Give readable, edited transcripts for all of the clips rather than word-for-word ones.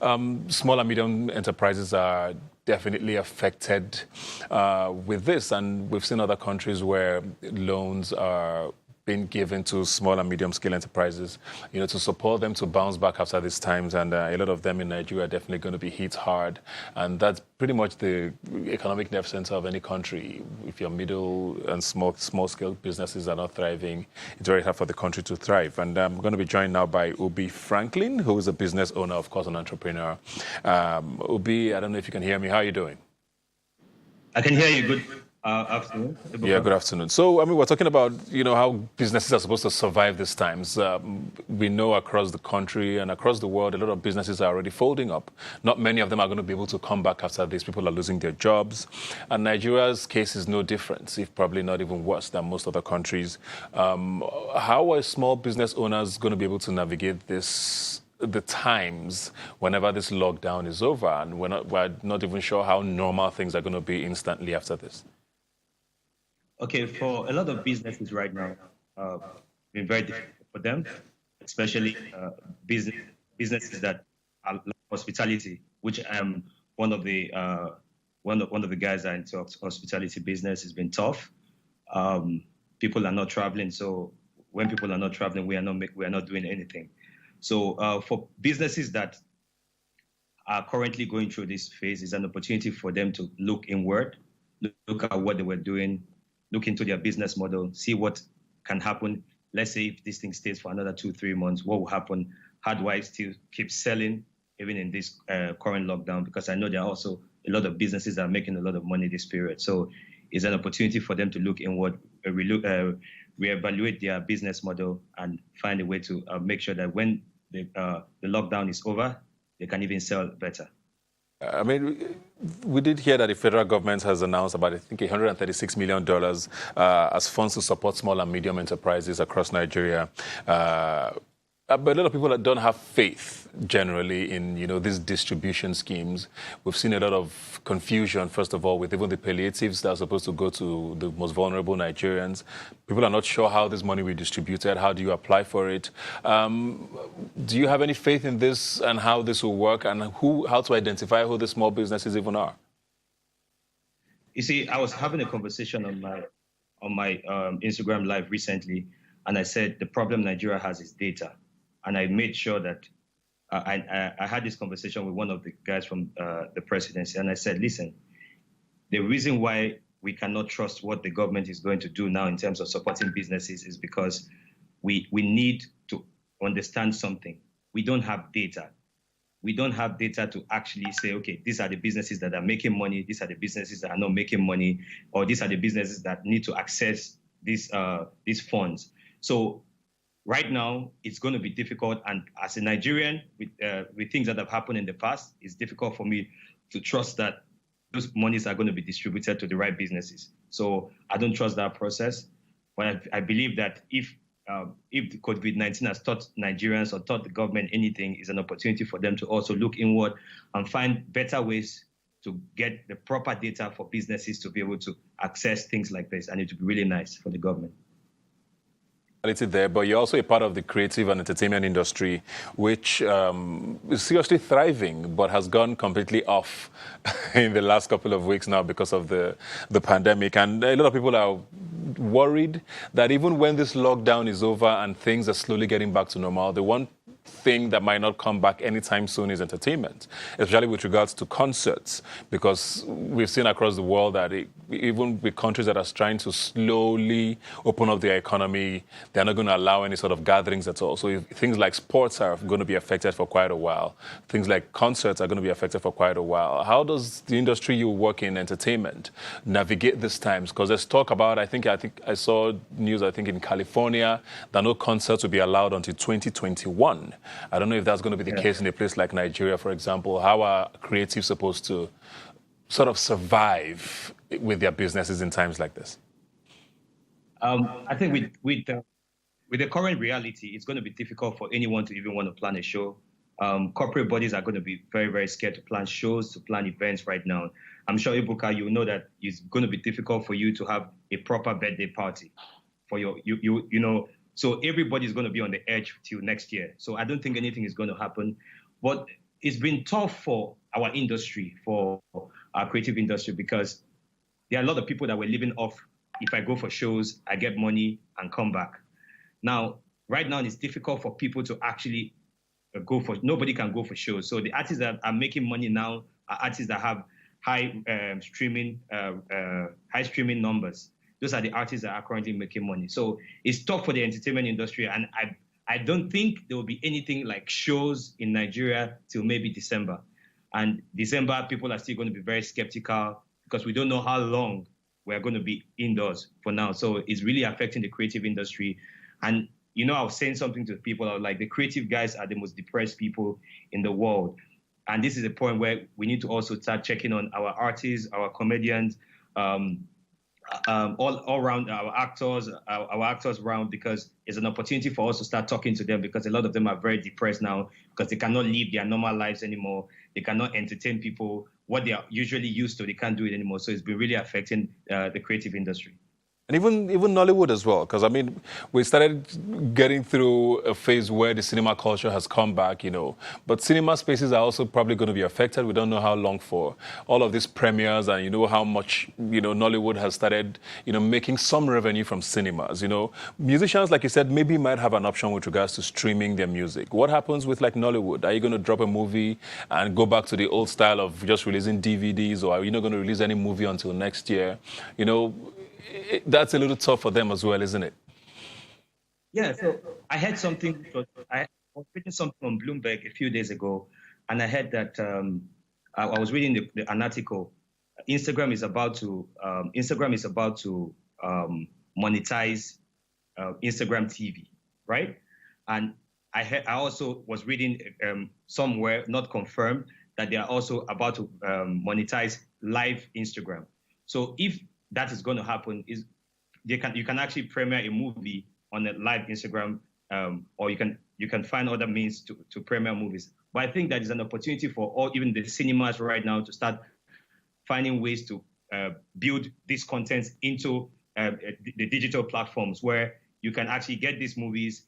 Small and medium enterprises are definitely affected with this, and we've seen other countries where loans are being given to small and medium-scale enterprises, to support them to bounce back after these times. And a lot of them in Nigeria are definitely going to be hit hard. And that's pretty much the economic nerve center of any country. If your middle and small-scale businesses are not thriving, it's very hard for the country to thrive. And I'm going to be joined now by Obi Franklin, who is a business owner, of course, an entrepreneur. Obi, I don't know if you can hear me. How are you doing? I can hear you. Good afternoon. Yeah, good afternoon. So, we're talking about, how businesses are supposed to survive these times. We know across the country and across the world, a lot of businesses are already folding up. Not many of them are going to be able to come back after this. People are losing their jobs. And Nigeria's case is no different, if probably not even worse than most other countries. How are small business owners going to be able to navigate the times whenever this lockdown is over? And we're not even sure how normal things are going to be instantly after this. Okay, for a lot of businesses right now, it's been very difficult for them, especially businesses that are like hospitality, which I'm one of the guys that are into hospitality business. Has been tough. People are not traveling, so when people are not traveling, we are not doing anything. So for businesses that are currently going through this phase, is an opportunity for them to look inward, look at what they were doing, look into their business model, see what can happen. Let's say if this thing stays for another 2-3 months, what will happen? How do I still keep selling even in this current lockdown? Because I know there are also a lot of businesses that are making a lot of money this period. So it's an opportunity for them to look inward, reevaluate their business model, and find a way to make sure that when the lockdown is over, they can even sell better. We did hear that the federal government has announced about, I think, $136 million as funds to support small and medium enterprises across Nigeria. But a lot of people that don't have faith generally in, these distribution schemes. We've seen a lot of confusion, first of all, with even the palliatives that are supposed to go to the most vulnerable Nigerians. People are not sure how this money will be distributed. How do you apply for it? Do you have any faith in this and how this will work, and how to identify who the small businesses even are? You see, I was having a conversation on my Instagram live recently, and I said the problem Nigeria has is data. And I made sure that I had this conversation with one of the guys from the presidency. And I said, listen, the reason why we cannot trust what the government is going to do now in terms of supporting businesses is because we need to understand something. We don't have data. We don't have data to actually say, okay, these are the businesses that are making money. These are the businesses that are not making money. Or these are the businesses that need to access these funds. So right now, it's going to be difficult, and as a Nigerian, with things that have happened in the past, it's difficult for me to trust that those monies are going to be distributed to the right businesses. So I don't trust that process. But I believe that if the COVID-19 has taught Nigerians or taught the government anything, is an opportunity for them to also look inward and find better ways to get the proper data for businesses to be able to access things like this, and it would be really nice for the government. There, but you're also a part of the creative and entertainment industry, which is seriously thriving, but has gone completely off in the last couple of weeks now because of the pandemic. And a lot of people are worried that even when this lockdown is over and things are slowly getting back to normal, the one thing that might not come back anytime soon is entertainment, especially with regards to concerts, because we've seen across the world that even with countries that are trying to slowly open up their economy, they're not going to allow any sort of gatherings at all. So things like sports are going to be affected for quite a while. Things like concerts are going to be affected for quite a while. How does the industry you work in, entertainment, navigate these times? Because there's talk about, I think I saw news, in California, that no concerts will be allowed until 2021. I don't know if that's going to be the case in a place like Nigeria, for example. How are creatives supposed to sort of survive with their businesses in times like this? I think with the current reality, it's going to be difficult for anyone to even want to plan a show. Corporate bodies are going to be very, very scared to plan shows, to plan events right now. I'm sure, Ibuka, you know that it's going to be difficult for you to have a proper birthday party for so everybody's going to be on the edge till next year. So I don't think anything is going to happen. But it's been tough for our industry, for our creative industry, because there are a lot of people that were living off, if I go for shows, I get money and come back. Now, right now, it's difficult for people to actually nobody can go for shows. So the artists that are making money now are artists that have high streaming numbers. Those are the artists that are currently making money. So it's tough for the entertainment industry. And I don't think there will be anything like shows in Nigeria till maybe December. And December, people are still going to be very skeptical because we don't know how long we're going to be indoors for now. So it's really affecting the creative industry. And, you know, I was saying something to people, I was like, the creative guys are the most depressed people in the world. And this is a point where we need to also start checking on our artists, our comedians, all around our actors around, because it's an opportunity for us to start talking to them, because a lot of them are very depressed now because they cannot live their normal lives anymore. They cannot entertain people. What they are usually used to, they can't do it anymore. So it's been really affecting the creative industry. And even Nollywood as well, because I mean, we started getting through a phase where the cinema culture has come back, you know, but cinema spaces are also probably going to be affected. We don't know how long for. All of these premieres, and you know how much, you know, Nollywood has started, you know, making some revenue from cinemas, you know. Musicians, like you said, maybe might have an option with regards to streaming their music. What happens with like Nollywood? Are you going to drop a movie and go back to the old style of just releasing DVDs, or are you not going to release any movie until next year? You know, that's a little tough for them as well, isn't it? Yeah, so I heard something. I was reading something on Bloomberg a few days ago, and I heard that I was reading an article. Instagram is about to monetize Instagram TV, right? And I also was reading somewhere, not confirmed, that they are also about to monetize live Instagram. So if that is going to happen, you can actually premiere a movie on a live Instagram, or you can find other means to premiere movies. But I think that is an opportunity for even the cinemas right now to start finding ways to build this content into the digital platforms where you can actually get these movies.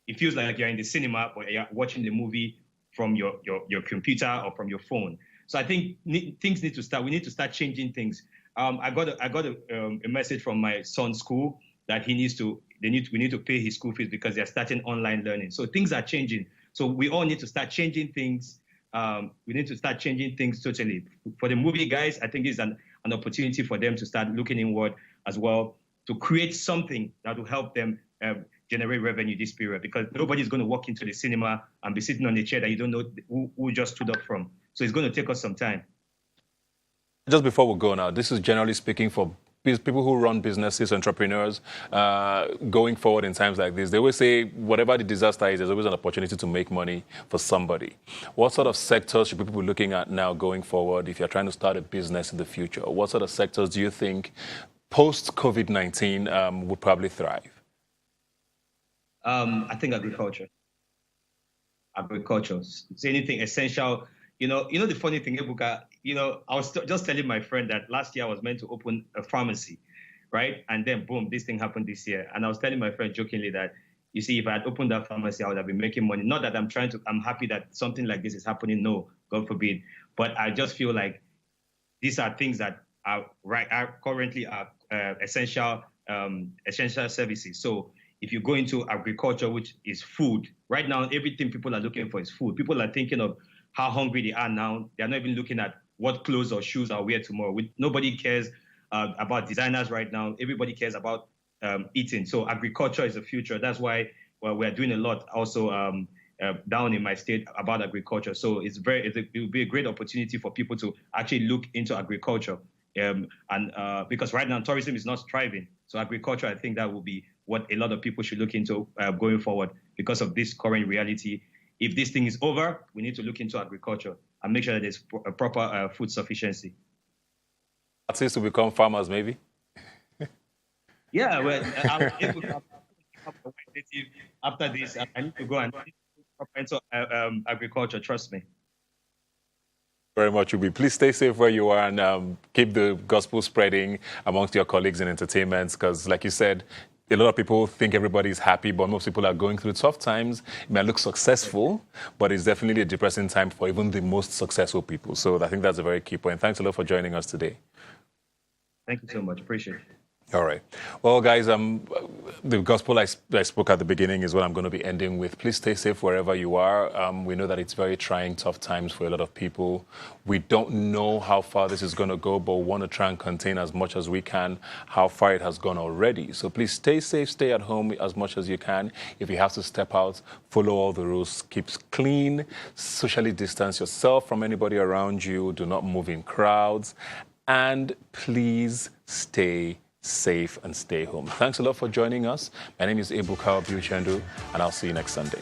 It feels like you're in the cinema, but you're watching the movie from your computer or from your phone. So I think things need to start. We need to start changing things. I got a message from my son's school that we need to pay his school fees because they're starting online learning. So things are changing. So we all need to start changing things. We need to start changing things totally. For the movie guys, I think it's an opportunity for them to start looking inward as well, to create something that will help them generate revenue this period, because nobody's going to walk into the cinema and be sitting on a chair that you don't know who just stood up from. So it's going to take us some time. Just before we go now, this is generally speaking for people who run businesses, entrepreneurs, going forward in times like this. They always say, whatever the disaster is, there's always an opportunity to make money for somebody. What sort of sectors should people be looking at now going forward if you're trying to start a business in the future? What sort of sectors do you think post-COVID-19 would probably thrive? I think agriculture. It's anything essential. You know the funny thing, Ebuka, I was just telling my friend that last year I was meant to open a pharmacy, right? And then boom, this thing happened this year. And I was telling my friend jokingly that, you see, if I had opened that pharmacy, I would have been making money. Not that I'm happy that something like this is happening. No, God forbid. But I just feel like these are things that are currently essential services. So if you go into agriculture, which is food, right now, everything people are looking for is food. People are thinking of how hungry they are now. They're not even looking at what clothes or shoes I'll wear tomorrow. Nobody cares about designers right now. Everybody cares about eating. So agriculture is the future. That's why we're doing a lot also down in my state about agriculture. So it will be a great opportunity for people to actually look into agriculture. And because right now tourism is not thriving. So agriculture, I think that will be what a lot of people should look into going forward because of this current reality. If this thing is over, we need to look into agriculture and make sure that there's a proper food sufficiency. Artists to become farmers, maybe? Yeah, well, I'm able to after this. I need to go and into agriculture, trust me. Very much, Ubi. Please stay safe where you are and keep the gospel spreading amongst your colleagues in entertainment because, like you said, a lot of people think everybody's happy, but most people are going through tough times. It might look successful, but it's definitely a depressing time for even the most successful people. So I think that's a very key point. Thanks a lot for joining us today. Thank you so much. Appreciate it. All right. Well, guys, the gospel I spoke at the beginning is what I'm going to be ending with. Please stay safe wherever you are. We know that it's very trying, tough times for a lot of people. We don't know how far this is going to go, but we want to try and contain as much as we can how far it has gone already. So please stay safe, stay at home as much as you can. If you have to step out, follow all the rules, keep clean, socially distance yourself from anybody around you, do not move in crowds, and please stay safe and stay home. Thanks a lot for joining us. My name is Ebuka Obiuchendu, and I'll see you next Sunday.